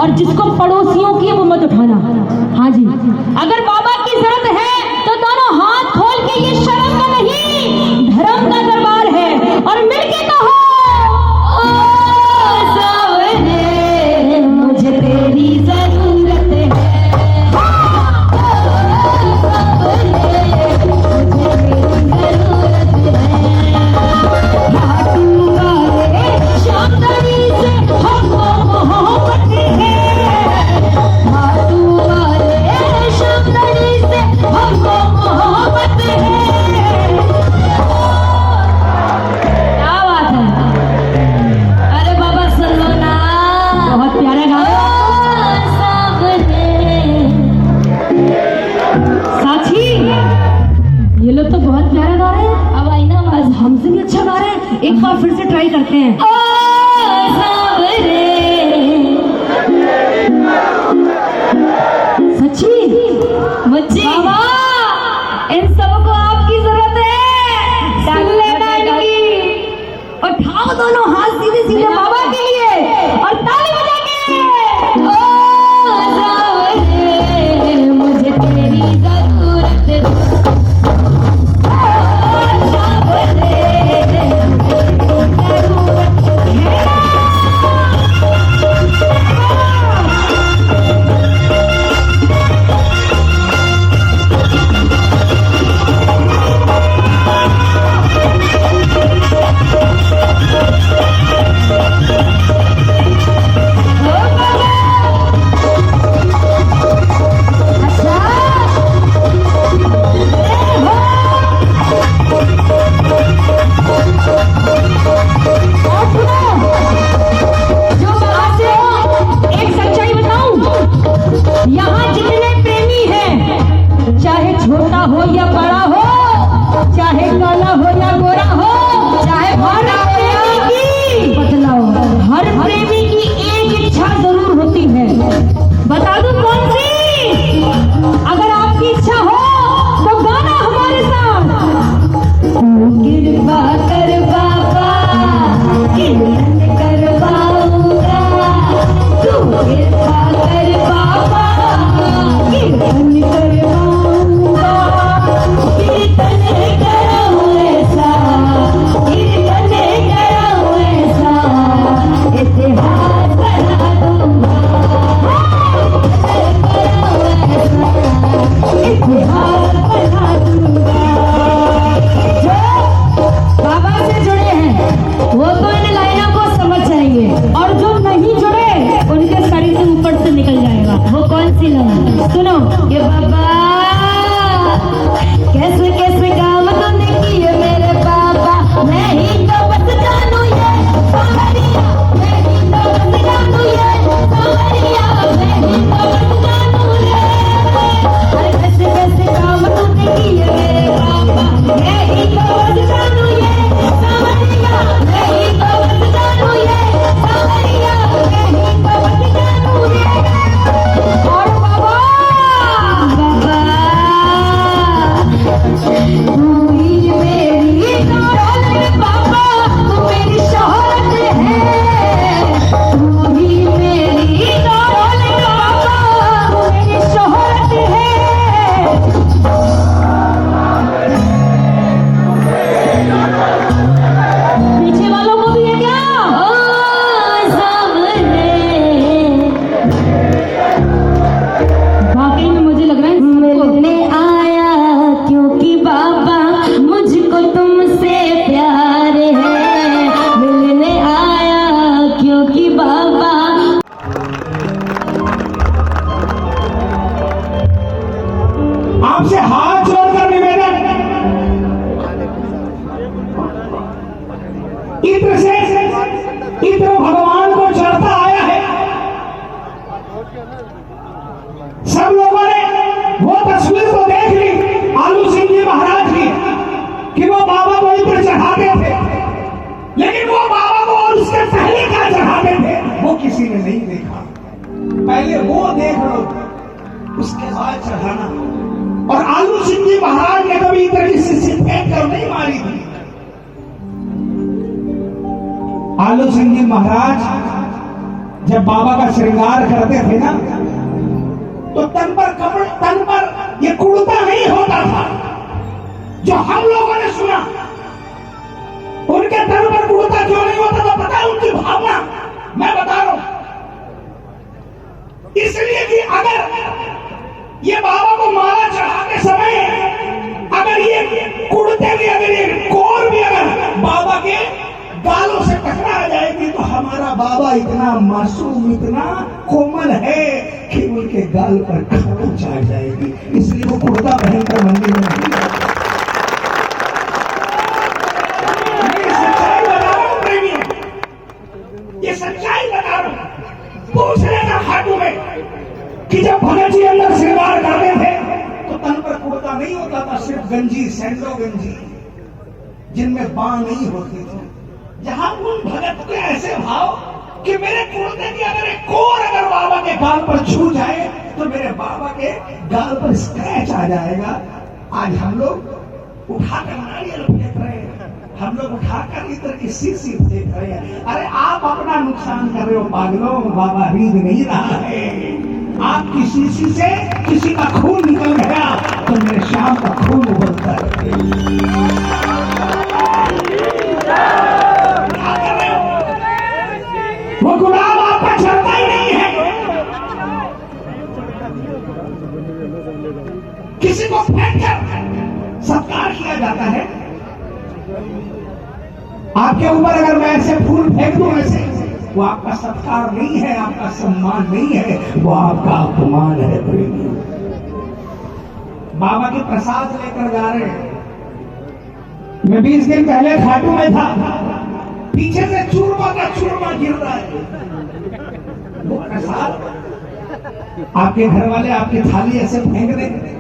और जिसको पड़ोसियों की है वो मत उठाना। हाँ जी, अगर बाबा की जरूरत है तो दोनों हाथ खोल के, ये शर्म का नहीं धर्म का दरबार है, और मिलके कहो ओ सावरे मुझे तेरी जरूरत है। हमसे भी अच्छा गा रहे हैं, एक बार फिर से ट्राई करते हैं। ओ सावरे सच्ची मुझे बाबा, इन सबको आपकी जरूरत है। सुन लेना इनकी, और उठाओ दोनों हाथ सीधे सीधे बाबा के लिए और ताली बजा के। ओ सावरे मुझे तेरी जरूरत है। छोटा हो या बड़ा हो, चाहे काला हो या गोरा हो, चाहे भारा हो या पतला हो, हर प्रेमी की एक इच्छा जरूर होती है। बता दूं कौन सी? अगर आपकी इच्छा हो तो गाना हमारे साथ। कृपा कर बाबा, किरण करवाऊंगा, तू कृपा कर बाबा, किरण करवाऊंगा। बाबा से जुड़े हैं वो तो इन लाइनों को समझ जाएंगे, और जो नहीं जुड़े उनके शरीर से ऊपर से निकल जाएगा। वो कौन सी लाइन? सुनो ये बाबा, कैसे कैसे काम तूने किए मेरे बाबा, मैं ही तो बस जानू ये सावरिया, मैं ही तो बस जानू ये सावरिया, मैं ही तो बस जानू ये। अरे कैसे कैसे काम तूने किए मेरे बाबा, मैं ही तो बस जानू ये सावरिया, मैं ही तो बस जानू ये सावरिया, मैं ही तो बस जानू ये। और बाबा बाबा तू ही मेरी दौलत बाबा, तू मेरी शोहरत है, तू ही मेरी दौलत बाबा, तू मेरी शोहरत है। पीछे वालों को भी है क्या? ओ सावरे, वाकई में मुझे लग रहा है मिलने आया क्योंकि बाबा मुझको तुमसे प्यार है, मिलने आया क्योंकि बाबा। आपसे हाथ जोड़कर निवेदन, इत्र से इत्र भगवान को चढ़ता आया है। सब लोगों ने वो तस्वीर को देख ली आलू सिंह जी महाराज की, कि वो बाबा को इत्र चढ़ाते थे, लेकिन वो बाबा को और उसके पहले क्या चढ़ाते थे वो किसी ने नहीं देखा। पहले वो देख लो, उसके बाद चढ़ाना। और आलू सिंह जी महाराज ने कभी इत्र की शीशी फेंक कर नहीं मारी थी। आलू सिंह जी महाराज जब बाबा का श्रृंगार करते थे ना, तो तन पर ये कुर्ता नहीं होता था। जो हम लोगों ने सुना, उनके तन पर कुर्ता क्यों नहीं होता था पता है? उनकी भावना मैं बता रहा हूं। इसलिए कि अगर ये बाबा को माला चढ़ाते समय अगर ये कुर्ते भी, अगर ये कोर भी अगर बाबा के गालों से टकरा जाएगी, तो हमारा बाबा इतना मासूम, इतना कोमल है कि उनके गाल पर खरोंच आ जाएगी। इसलिए वो कुर्ता पहनकर मंदिर में नहीं जाता। ये सच्चाई बता रहा हूं प्रेमियों, ये सच्चाई बता रहा हूं। पूछ लेना खाटू में कि जब भगत जी अंदर श्रृंगार करते थे तो तन पर कुर्ता नहीं होता था, सिर्फ गंजी, सैंडो गंजी, जिनमें बाँ नहीं होती थी। जहां उन भगत के ऐसे भाव कि मेरे कुर्ते की अगर एक कोर अगर बाबा के गाल पर छू जाए तो मेरे बाबा के गाल पर स्क्रैच आ जाएगा। आज हम लोग उठाकर नारियल फेंक रहे हैं, हम लोग उठाकर इत्र की शीशी फेंक रहे हैं। अरे आप अपना नुकसान कर रहे हो पागलों, बाबा रीद नहीं रहा है। आपकी शीशी से किसी का खून निकल गया तो मेरे श्याम का खून उबलता है। वो गुलाब आपका चलता ही नहीं है। किसी को फेंक कर सत्कार किया जाता है। आपके ऊपर अगर मैं ऐसे फूल फेंक दूं ऐसे, वो आपका सत्कार नहीं है, आपका सम्मान नहीं है, वो आपका अपमान है प्रेमी। बाबा के प्रसाद लेकर जा रहे हैं। मैं 20 दिन पहले खाटू में था, पीछे से चूरमा का चूरमा गिर रहा है। वो प्रसाद आपके घर वाले आपकी थाली ऐसे फेंक देंगे,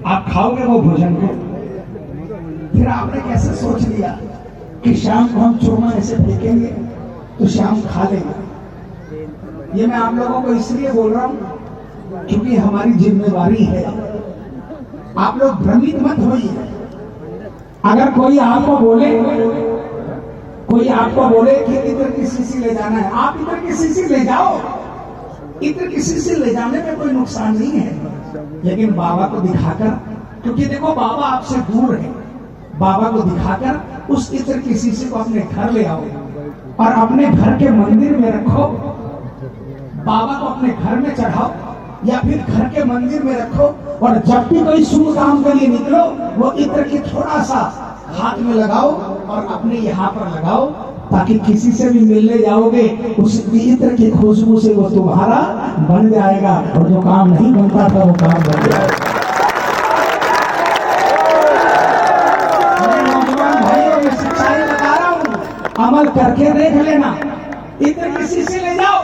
आप खाओगे वो भोजन को, फिर आपने कैसे सोच लिया कि शाम को हम चूरमा ऐसे फेंकेंगे तो शाम खा लेंगे। ये मैं आप लोगों को इसलिए बोल रहा हूं क्योंकि हमारी जिम्मेवारी है। आप लोग भ्रमित मत होइए। अगर कोई आपको बोले कि इत्र की शीशी ले जाना है, आप इत्र की शीशी ले जाओ। इत्र की शीशी ले जाने में कोई नुकसान नहीं है, लेकिन बाबा को दिखाकर, क्योंकि देखो बाबा आपसे दूर है, बाबा को दिखाकर उस इत्र की शीशी को अपने घर ले आओ और अपने घर के मंदिर में रखो। बाबा को अपने घर में चढ़ाओ या फिर घर के मंदिर में रखो, और जब भी कोई शुभ काम के लिए निकलो वो इत्र की थोड़ा सा हाथ में लगाओ और अपने यहाँ पर लगाओ, ताकि किसी से भी मिलने जाओगे उस इत्र की खुशबू से वो तुम्हारा बन जाएगा, और जो काम नहीं बनता था वो काम बन जाएगा। नौजवान भाइयों, मैं सच्चाई बता रहा हूँ, अमल करके देख लेना। इत्र की शीशी ले जाओ,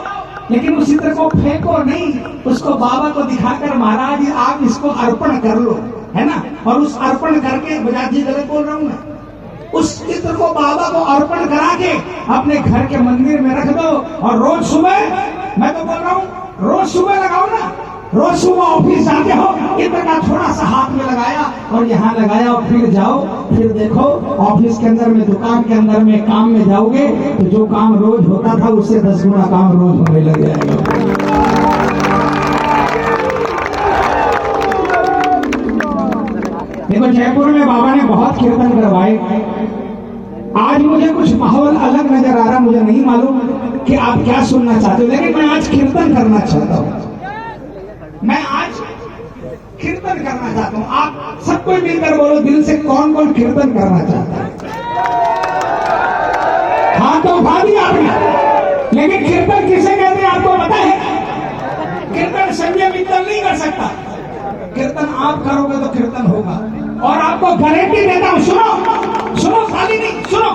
लेकिन उस इत्र को फेंको नहीं, उसको बाबा को दिखाकर महाराज आप इसको अर्पण कर लो, है ना। और उस अर्पण करके, बजाज जी गलत बोल रहा हूं मैं, उस इत्र को बाबा को अर्पण करा के अपने घर के मंदिर में रख दो। और रोज सुबह, मैं तो बोल रहा हूँ रोज सुबह लगाओ ना। रोज सुबह ऑफिस जाते हो, इत्र का थोड़ा सा हाथ में लगाया और यहाँ लगाया और फिर जाओ, फिर देखो ऑफिस के अंदर में, दुकान के अंदर में काम में जाओगे तो जो काम रोज होता था उससे 10 गुना काम रोज होने लग जाएगा। देखो जयपुर में बाबा ने बहुत कीर्तन करवाए। आज मुझे कुछ माहौल अलग नजर आ रहा, मुझे नहीं मालूम कि आप क्या सुनना चाहते हो, लेकिन मैं आज कीर्तन करना चाहता हूँ। मैं आज कीर्तन करना चाहता हूँ। आप सबको मिलकर बोलो दिल से, कौन कौन कीर्तन करना चाहता है? हाँ तो उठा दिया आपने, लेकिन कीर्तन किसे कहते हैं आपको पता है? कीर्तन संजय मित्तल नहीं कर सकता। कीर्तन आप करोगे तो कीर्तन होगा। और आपको गारंटी देता हूं, सुनो खाली नहीं, सुनो,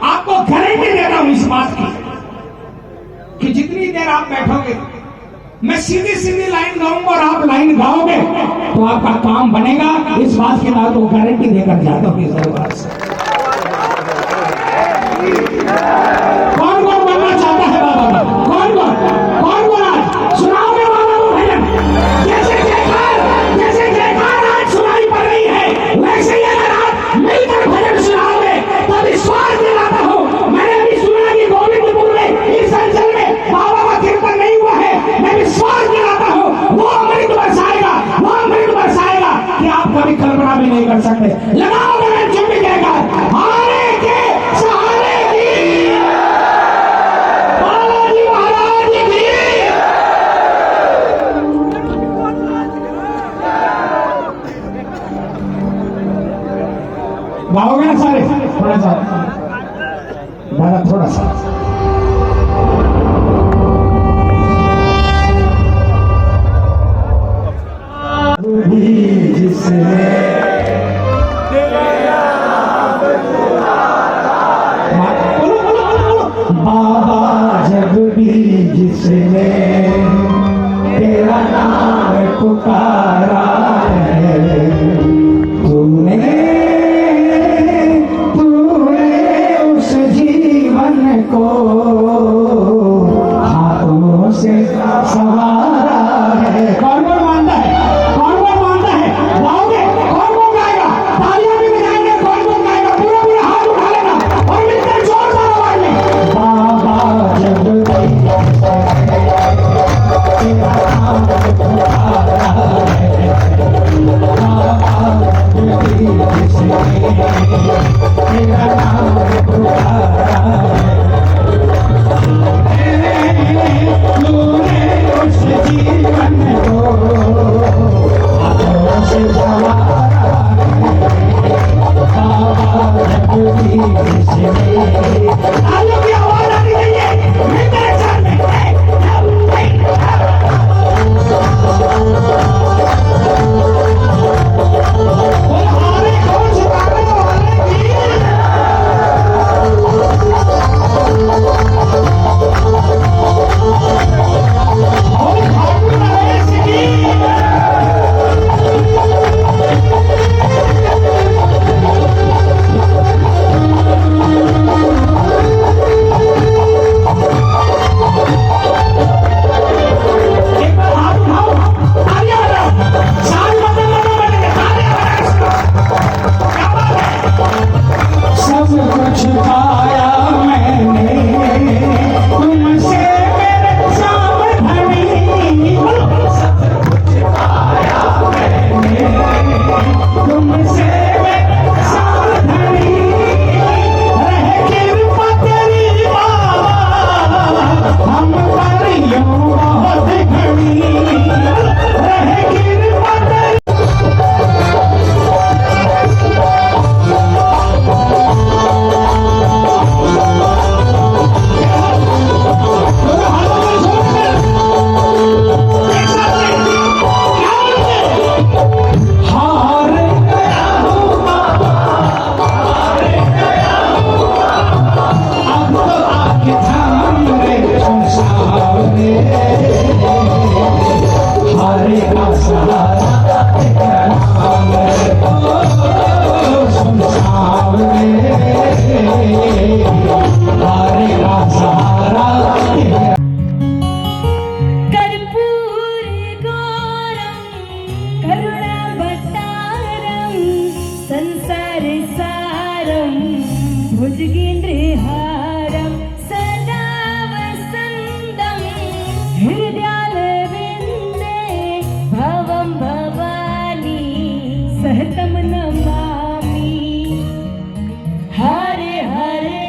आपको गारंटी देता हूं इस बात की कि जितनी देर आप बैठोगे मैं सीधी सीधी लाइन गाऊंगा और आप लाइन गाओगे तो आपका काम बनेगा। इस बात की बात को गारंटी देकर जाता हूं इस दरबार से। कौन कौन बनना चाहता है बाबा का? कौन कौन आज सुनाओगे बाबा को भजन? जैसे जयकार आज सुनाई पड़ रही है, वैसे ही अगर आप मिलकर भजन सुनाओगे तो विश्वास दिलाता हूं। मैंने भी सुना कि गोविंदपुर में इस भी नहीं कर सकते। लगाओ गगन चुंबी जयकार हारे के सहारे की, बालाजी महाराज की। गाओगे ना सारे? थोड़ा सा दादा, थोड़ा सा। बाबा जब भी जिसने तेरा नाम पुकारा है, तूने उस जीवन को हाथों से संवारा है। कौन कौन मानता है? कौन कौन मानता है? गाओगे? कौन कौन गाएगा? तालियां भी बजाएंगे। कौन कौन गाएगा? पूरा पूरा हाथ उठा लेना और मिलकर जोरदार आवाज में बाबा जब तेरा नाम पुकारा है, बाबा जब तेरा नाम पुकारा है, तूने उस जीवन को हाथों से संवारा है, बाबा जब भी जिसने। तालियों की आवाज आनी चाहिए मेरे साथ में। भुजगेन्द्रहारं सदा वसन्तं हृदयालविन्दे भवं भवानी सहतं नमामि। हरे हरे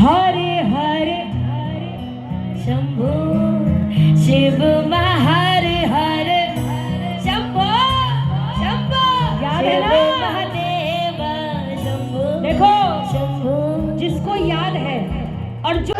हरे हरे शंभो शिव हर हर शंभो शंभो याद है ना महादेव शंभो। देखो शंभो जिसको याद है और जो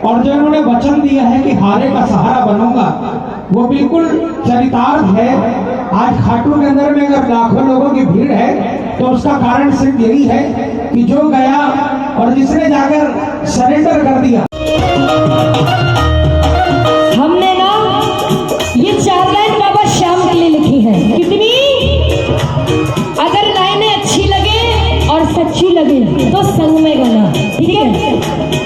और जो इन्होंने वचन दिया है कि हारे का सहारा बनूंगा, वो बिल्कुल चरितार्थ है। आज खाटू के अंदर में अगर लाखों लोगों की भीड़ है तो उसका कारण सिर्फ यही है कि जो गया और जिसने जाकर सरेंडर कर दिया। हमने ना ये 4 जाना, ठीक है?